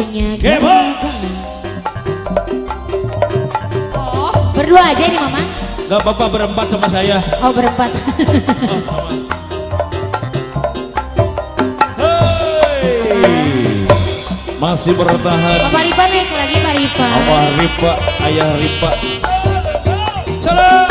judulnya berdua aja ini mama. Gak apa-apa berempat sama saya. Oh berempat. Masih bertahan. Papa Ripa naik lagi Pak Ripa. Papa Ripa, Ayah Ripa. Salam.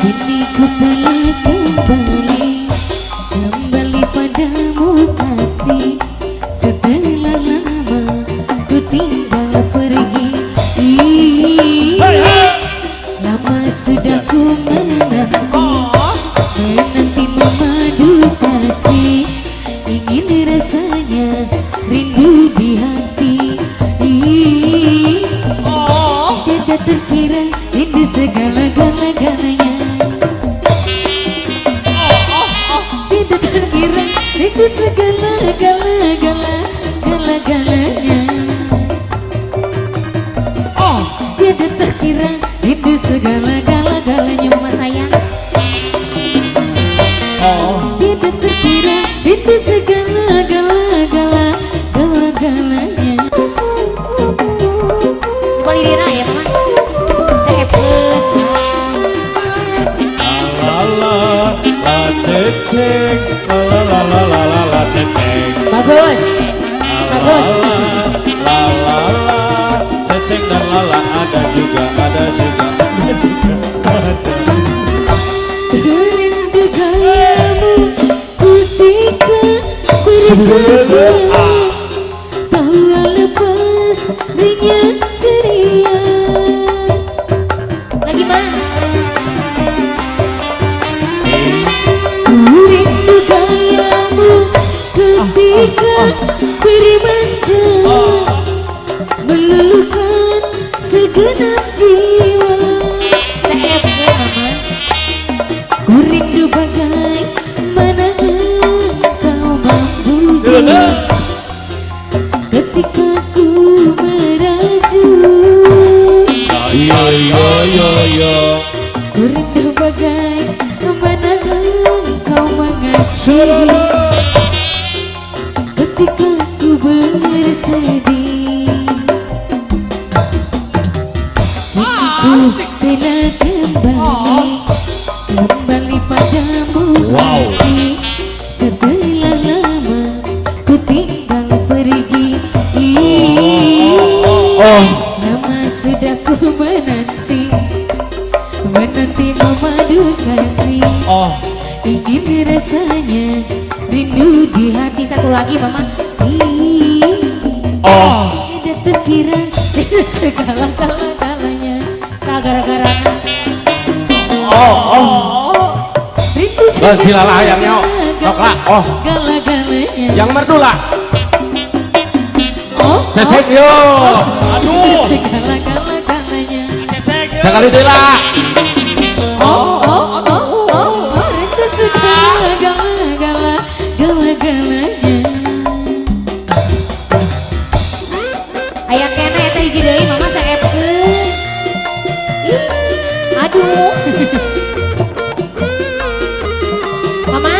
Kini ku telah kembali padamu kasih. Setelah lama ku tinggal pergi. Lama sudah ku menanti memadu kasih. Ingin rasanya rindu di hati. Tidak terkira rindu segala-galanya. Tidak terkira rindu segala-galanya. Tidak terkira rindu segala-galanya mama sayang. Tidak terkira rindu segala-galanya. Kali Dira ya mama. Saya Ceceng, la ceceng. bagus. Bagus. La ceceng dan lala ada juga. Rindu gayamu ketika bersama. Tawa lepas ringan ceria. Lagi mah. Rindu gayamu ketika bermanja, meluluhkan segenap jiwa. Saya mama. Ku rindu bagaimana engkau mampu ketika ku merajuk. Ku rindu bagaimana engkau mengasihi ketika ku bersedih. Ku telah kembali padamu kasih. Setelah lama ku tinggal pergi. Lama sudah ku menanti memadu kasih. Ingin rasanya rindu di hati. Satu lagi mama. Tidak terkira segala-galanya. Gara-gara rindu silala ayamnya coklat. Gala-galanya. Yang merdu lah. Cecek yo. Aduh. Segala-galanya. Sekali dila. Rindu segala-galanya. Ayah kena eta hiji deui mama saepkeun. Aduh. Mama.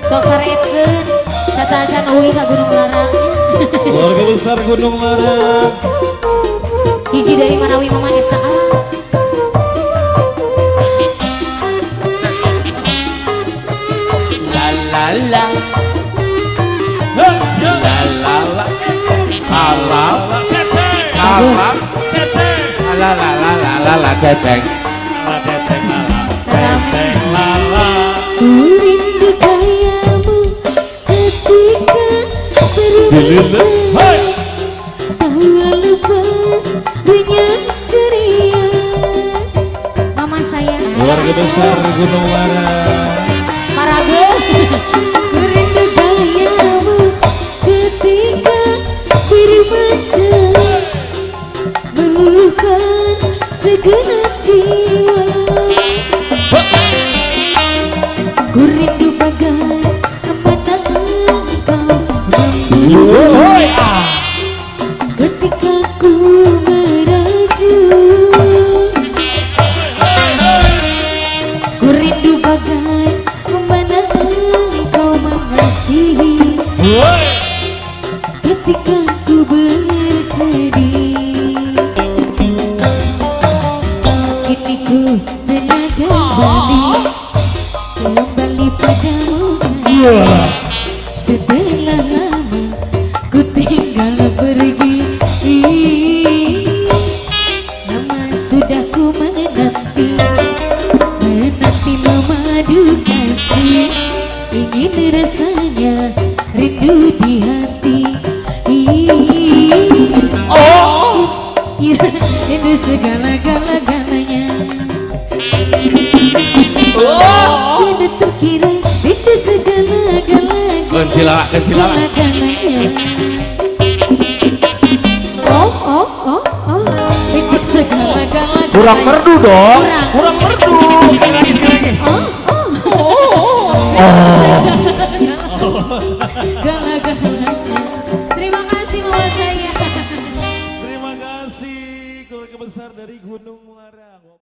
Sok sareepkeun. Tatasan uwi ka Gunung Larang. Keluarga besar Gunung Larang. Hiji dari Manawi mama eta. La ceceng. Rindu gayamu ketika bermanja. Tawa lepas ringan ceria. Mama saya. Keluarga besar Gunung Larang. Paraga. Rindu gayamu ketika bermanja, meluluhkan segenap jiwa. Ku rindu bagaimana engkau Woi. ketika ku bersedih. Kini ku telah kembali padamu. Setelah lama ku tinggal pergi, lama sudah ku menanti memadu kasih. Ingin rasanya rindu di hati. Rindu segala-galanya. Tidak terkira rindu segala-galanya. Kencilawak, kencilawak. Oh, rindu segala-galanya. Kurang merdu dong. Kurang merdu. Sekali lagi, sekali lagi. Gala-galanya. Terima kasih mama saya. Terima kasih keluarga besar dari Gunung Muara.